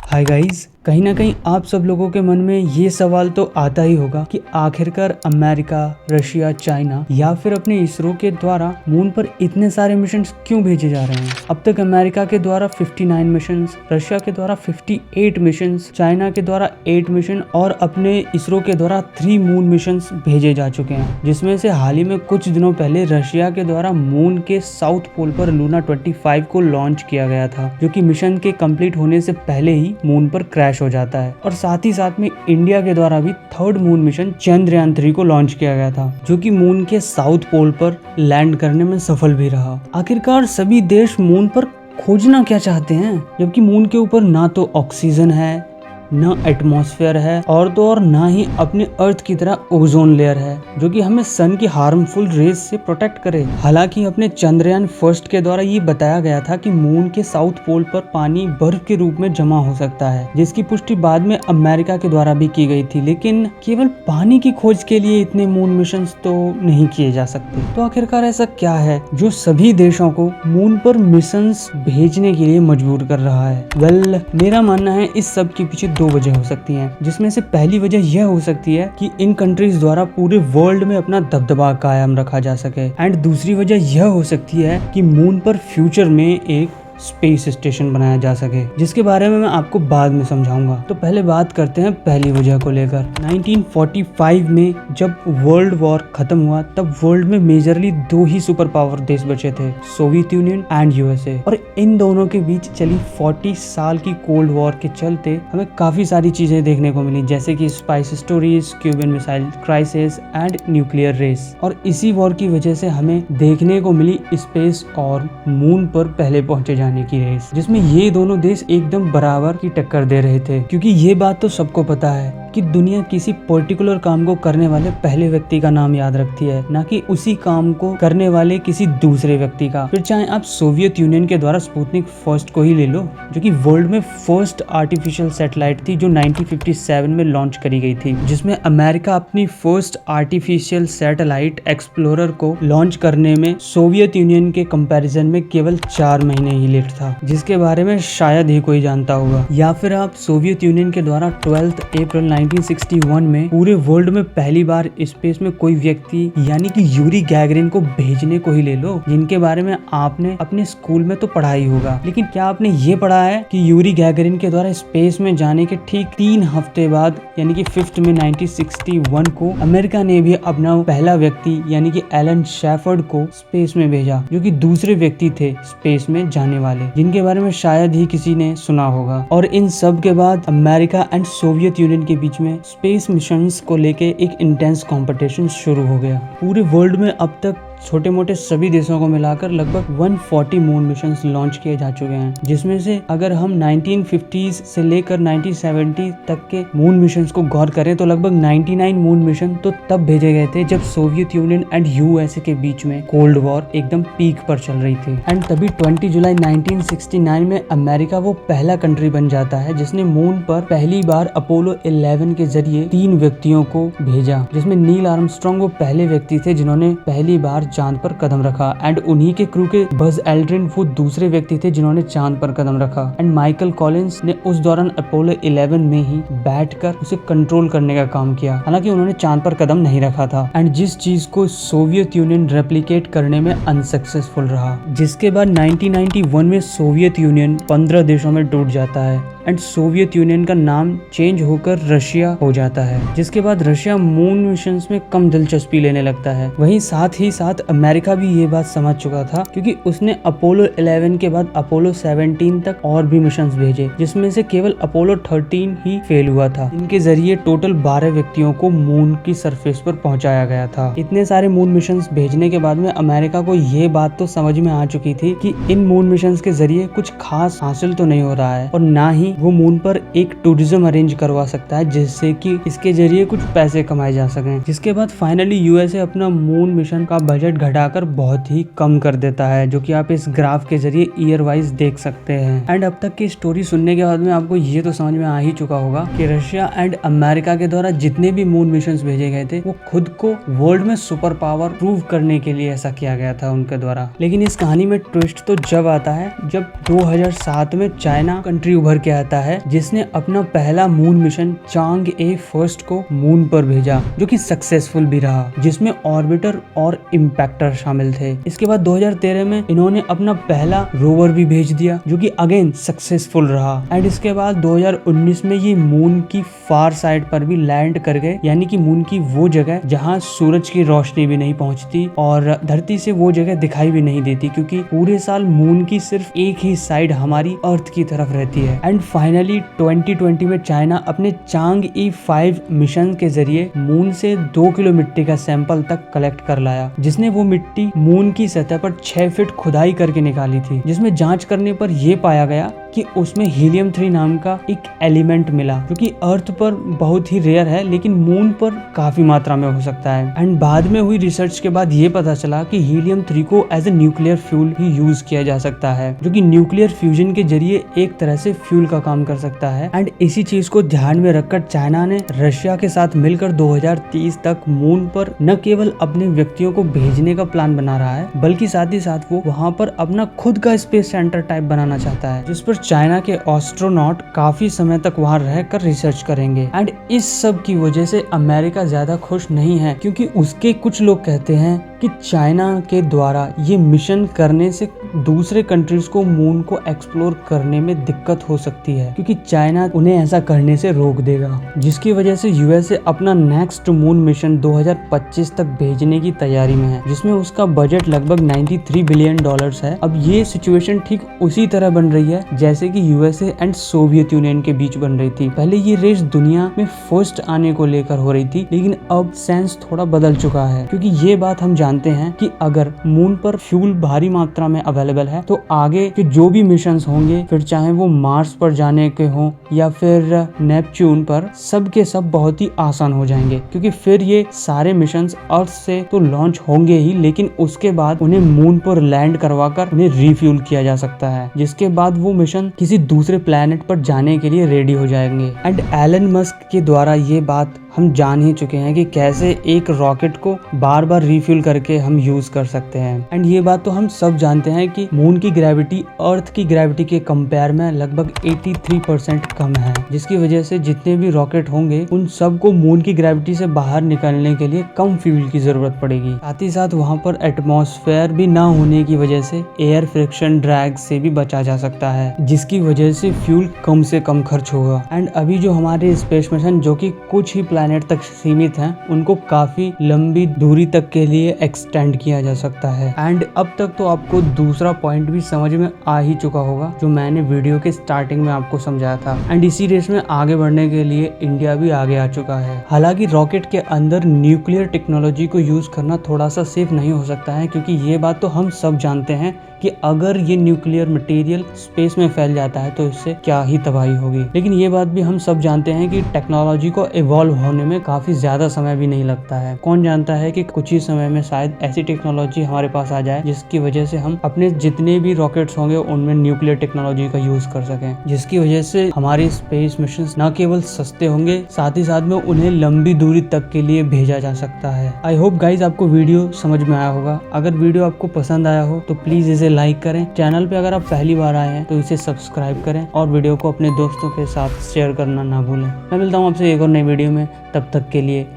Hi guys, कहीं ना कहीं आप सब लोगों के मन में ये सवाल तो आता ही होगा कि आखिरकार अमेरिका, रशिया, चाइना या फिर अपने इसरो के द्वारा मून पर इतने सारे मिशन क्यों भेजे जा रहे हैं। अब तक अमेरिका के द्वारा 59 मिशन, रशिया के द्वारा 58 मिशन, चाइना के द्वारा 8 मिशन और अपने इसरो के द्वारा 3 मून मिशन भेजे जा चुके हैं, जिसमें से हाल ही में कुछ दिनों पहले रशिया के द्वारा मून के साउथ पोल पर लूना 25 को लॉन्च किया गया था, जो कि मिशन के कंप्लीट होने से पहले ही मून पर क्रैश हो जाता है। और साथ ही साथ में इंडिया के द्वारा भी 3rd मून मिशन चंद्रयान 3 को लॉन्च किया गया था, जो कि मून के साउथ पोल पर लैंड करने में सफल भी रहा। आखिरकार सभी देश मून पर खोजना क्या चाहते हैं, जबकि मून के ऊपर ना तो ऑक्सीजन है, ना एटमॉस्फेयर है और ना ही अपने अर्थ की तरह ओजोन लेयर है, जो कि हमें सन की हार्मफुल रेज से प्रोटेक्ट करे। हालांकि अपने चंद्रयान फर्स्ट के द्वारा ये बताया गया था कि मून के साउथ पोल पर पानी बर्फ के रूप में जमा हो सकता है, जिसकी पुष्टि बाद में अमेरिका के द्वारा भी की गई थी। लेकिन केवल पानी की खोज के लिए इतने मून मिशन तो नहीं किए जा सकते। तो आखिरकार ऐसा क्या है जो सभी देशों को मून पर मिशन भेजने के लिए मजबूर कर रहा है? मेरा मानना है इस सब के पीछे 2 वजह हो सकती हैं, जिसमें से पहली वजह यह हो सकती है कि इन कंट्रीज द्वारा पूरे वर्ल्ड में अपना दबदबा कायम रखा जा सके, एंड दूसरी वजह यह हो सकती है कि मून पर फ्यूचर में एक स्पेस स्टेशन बनाया जा सके, जिसके बारे में मैं आपको बाद में समझाऊंगा। तो पहले बात करते हैं पहली वजह को लेकर। 1945 में जब वर्ल्ड वॉर खत्म हुआ, तब वर्ल्ड में मेजरली 2 ही सुपर पावर देश बचे थे, सोवियत यूनियन एंड यूएसए। और इन दोनों के बीच चली 40 साल की कोल्ड वॉर के चलते हमें काफी सारी चीजें देखने को मिली, जैसे कि spy stories, Cuban missile crisis and nuclear race. और इसी वॉर की वजह से हमें देखने को मिली स्पेस और मून पर पहले पहुंचे जाने की रेस, जिसमें ये दोनों देश एकदम बराबर की टक्कर दे रहे थे। क्योंकि ये बात तो सबको पता है कि दुनिया किसी पर्टिकुलर काम को करने वाले पहले व्यक्ति का नाम याद रखती है, ना कि उसी काम को करने वाले किसी दूसरे व्यक्ति का। फिर चाहे आप सोवियत यूनियन के द्वारा स्पुतनिक फर्स्ट को ही ले लो, जो कि वर्ल्ड में फर्स्ट आर्टिफिशियल सैटेलाइट थी, जो 1957 में लॉन्च करी गई थी, जिसमें अमेरिका अपनी फर्स्ट आर्टिफिशियल सैटेलाइट एक्सप्लोरर को लॉन्च करने में सोवियत यूनियन के कंपैरिजन में केवल 4 महीने ही लेट था, जिसके बारे में शायद ही कोई जानता होगा। या फिर आप सोवियत यूनियन के द्वारा 12 अप्रैल 1961 में पूरे वर्ल्ड में पहली बार स्पेस में कोई व्यक्ति यानी कि यूरी गैगरिन को भेजने को ही ले लो, जिनके बारे में आपने अपने स्कूल में तो पढ़ा ही होगा। लेकिन क्या आपने ये पढ़ा है कि यूरी गैगरिन के द्वारा स्पेस में जाने के ठीक 3 हफ्ते बाद यानी कि 5 में 1961 को अमेरिका ने भी अपना पहला व्यक्ति यानी कि एलन शेफर्ड को स्पेस में भेजा, जो कि दूसरे व्यक्ति थे स्पेस में जाने वाले, जिनके बारे में शायद ही किसी ने सुना होगा। और इन सब के बाद अमेरिका एंड सोवियत यूनियन के बीच में स्पेस मिशंस को लेके एक इंटेंस कंपटीशन शुरू हो गया। पूरे वर्ल्ड में अब तक छोटे मोटे सभी देशों को मिलाकर लगभग 140 मून मिशन लॉन्च किए जा चुके हैं, जिसमें से अगर हम 1950s से लेकर 1970 तक के मून मिशन को गौर करें तो लगभग 99 मून मिशन तो तब भेजे गए थे जब सोवियत यूनियन एंड यूएसए के बीच में कोल्ड वॉर एकदम पीक पर चल रही थी। एंड तभी 20 जुलाई 1969 में अमेरिका वो पहला कंट्री बन जाता है जिसने मून पर पहली बार अपोलो 11 के जरिए 3 व्यक्तियों को भेजा, जिसमें नील आर्मस्ट्रांग वो पहले व्यक्ति थे जिन्होंने पहली बार चांद पर कदम रखा, एंड उन्हीं के क्रू के बज एल्ड्रिन वो दूसरे व्यक्ति थे जिन्होंने चांद पर कदम रखा, एंड माइकल कॉलिंस ने उस दौरान अपोलो 11 में ही बैठकर उसे कंट्रोल करने का काम किया। हालांकि उन्होंने चांद पर कदम नहीं रखा था, एंड जिस चीज को सोवियत यूनियन रेप्लिकेट करने में अनसक्सेसफुल रहा, जिसके बाद 1991 में सोवियत यूनियन 15 देशों में टूट जाता है एंड सोवियत यूनियन का नाम चेंज होकर रशिया हो जाता है, जिसके बाद रशिया मून मिशंस में कम दिलचस्पी लेने लगता है। वहीं साथ ही साथ अमेरिका भी ये बात समझ चुका था, क्योंकि उसने अपोलो 11 के बाद अपोलो 17 तक और भी मिशंस भेजे, जिसमें से केवल अपोलो 13 ही फेल हुआ था। इनके जरिए टोटल 12 व्यक्तियों को मून की सरफेस पर पहुंचाया गया था। इतने सारे मून मिशंस भेजने के बाद में अमेरिका को ये बात तो समझ में आ चुकी थी कि इन मून मिशंस के जरिए कुछ खास हासिल तो नहीं हो रहा है, और ना ही वो मून पर एक टूरिज्म अरेंज करवा सकता है जिससे कि इसके जरिए कुछ पैसे कमाए जा सकें। जिसके बाद फाइनली यूएसए अपना मून मिशन का बजट घटाकर बहुत ही कम कर देता है, जो कि आप इस ग्राफ के जरिए ईयर वाइज देख सकते हैं। एंड अब तक की स्टोरी सुनने के बाद में आपको ये तो समझ में आ ही चुका होगा कि रशिया एंड अमेरिका के द्वारा जितने भी मून मिशन भेजे गए थे वो खुद को वर्ल्ड में सुपर पावर प्रूव करने के लिए ऐसा किया गया था उनके द्वारा। लेकिन इस कहानी में ट्विस्ट तो जब आता है जब 2007 में चाइना कंट्री उभर के कहलाता है, जिसने अपना पहला मून मिशन चांग-ए फर्स्ट को मून पर भेजा, जो कि सक्सेसफुल भी रहा, जिसमें ऑर्बिटर और इम्पैक्टर शामिल थे। इसके बाद 2013 में इन्होंने अपना पहला रोवर भी भेज दिया, जो कि अगेन सक्सेसफुल रहा। एंड इसके बाद 2019 में ये मून की फार साइड पर भी लैंड कर गए, यानी कि मून की वो जगह जहां सूरज की रोशनी भी नहीं पहुंचती और धरती से वो जगह दिखाई भी नहीं देती, क्योंकि पूरे साल मून की सिर्फ एक ही साइड हमारी अर्थ की तरफ रहती है। एंड फाइनली 2020 में चाइना अपने चांग-ई 5 मिशन के जरिए मून से 2 किलो मिट्टी का सैंपल तक कलेक्ट कर लाया, जिसने वो मिट्टी मून की सतह पर 6 फीट खुदाई करके निकाली थी, जिसमें जांच करने पर यह पाया गया कि उसमें हीलियम 3 नाम का एक एलिमेंट मिला, जो कि अर्थ पर बहुत ही रेयर है लेकिन मून पर काफी मात्रा में हो सकता है। एंड बाद में हुई रिसर्च के बाद ये पता चला कि हीलियम 3 को एज ए न्यूक्लियर फ्यूल भी यूज किया जा सकता है, जो कि न्यूक्लियर फ्यूजन के जरिए एक तरह से फ्यूल का काम कर सकता है। एंड इसी चीज को ध्यान में रखकर चाइना ने रशिया के साथ मिलकर 2030 तक मून पर न केवल अपने व्यक्तियों को भेजने का प्लान बना रहा है, बल्कि साथ ही साथ वो वहाँ पर अपना खुद का स्पेस सेंटर टाइप बनाना चाहता है, जिस पर चाइना के एस्ट्रोनॉट काफी समय तक वहां रहकर रिसर्च करेंगे। एंड इस सब की वजह से अमेरिका ज्यादा खुश नहीं है, क्योंकि उसके कुछ लोग कहते हैं कि चाइना के द्वारा ये मिशन करने से दूसरे कंट्रीज को मून को एक्सप्लोर करने में दिक्कत हो सकती है, क्योंकि चाइना उन्हें ऐसा करने से रोक देगा, जिसकी वजह से यूएसए अपना नेक्स्ट मून मिशन 2025 तक भेजने की तैयारी में है, जिसमें उसका बजट लगभग $93 बिलियन है। अब ये सिचुएशन ठीक उसी तरह बन रही है जैसे कि यूएसए एंड सोवियत यूनियन के बीच बन रही थी। पहले ये रेस दुनिया में फर्स्ट आने को लेकर हो रही थी, लेकिन अब सेंस थोड़ा बदल चुका है, क्योंकि ये बात हम जानते हैं कि अगर मून पर फ्यूल भारी मात्रा में अवेलेबल है तो आगे के जो भी मिशंस होंगे, फिर चाहे वो मार्स पर जाने के हों या फिर नेपच्यून पर, सब के सब बहुत ही आसान हो जाएंगे, क्योंकि फिर ये सारे मिशंस अर्थ से तो लॉन्च होंगे ही, लेकिन उसके बाद उन्हें मून पर लैंड करवाकर उन्हें रिफ्यूल किया जा सकता है, जिसके बाद वो मिशन किसी दूसरे प्लेनेट पर जाने के लिए रेडी हो जाएंगे। एंड एलन मस्क के द्वारा ये बात हम जान ही चुके हैं कि कैसे एक रॉकेट को बार बार रिफ्यूल करके हम यूज कर सकते हैं। एंड ये बात तो हम सब जानते हैं कि मून की ग्रेविटी अर्थ की ग्रेविटी के कंपेयर में लगभग 83% कम है, जिसकी वजह से जितने भी रॉकेट होंगे उन सबको मून की ग्रेविटी से बाहर निकलने के लिए कम फ्यूल की जरूरत पड़ेगी। साथ ही साथ वहाँ पर एटमॉस्फेयर भी ना होने की वजह से एयर फ्रिक्शन ड्रैग से भी बचा जा सकता है, जिसकी वजह से फ्यूल कम से कम खर्च होगा। एंड अभी जो हमारे स्पेस मिशन जो कि कुछ ही प्लैनेट तक सीमित हैं, उनको काफी लंबी दूरी तक के लिए एक्सटेंड किया जा सकता है। एंड अब तक तो आपको दूसरा पॉइंट भी समझ में आ ही चुका होगा, जो मैंने वीडियो के स्टार्टिंग में आपको समझाया था। एंड इसी रेस में आगे बढ़ने के लिए इंडिया भी आगे आ चुका है। हालांकि रॉकेट के अंदर न्यूक्लियर टेक्नोलॉजी को यूज करना थोड़ा सा सेफ नहीं हो सकता है, क्योंकि ये बात तो हम सब जानते हैं कि अगर ये न्यूक्लियर मटेरियल स्पेस में फैल जाता है तो इससे क्या ही तबाही होगी। लेकिन ये बात भी हम सब जानते हैं कि टेक्नोलॉजी को इवॉल्व होने में काफी ज्यादा समय भी नहीं लगता है। कौन जानता है कि कुछ ही समय में शायद ऐसी टेक्नोलॉजी हमारे पास आ जाए जिसकी वजह से हम अपने जितने भी रॉकेट्स होंगे उनमें न्यूक्लियर टेक्नोलॉजी का यूज कर सकें, जिसकी वजह से हमारे स्पेस मिशन न केवल सस्ते होंगे, साथ ही साथ में उन्हें लंबी दूरी तक के लिए भेजा जा सकता है। आई होप गाइज आपको वीडियो समझ में आया होगा। अगर वीडियो आपको पसंद आया हो तो प्लीज इसे लाइक करें। चैनल पे अगर आप पहली बार आए हैं तो इसे सब्सक्राइब करें और वीडियो को अपने दोस्तों के साथ शेयर करना ना भूलें। मैं मिलता हूँ आपसे एक और नई वीडियो में, तब तक के लिए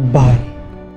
बाय।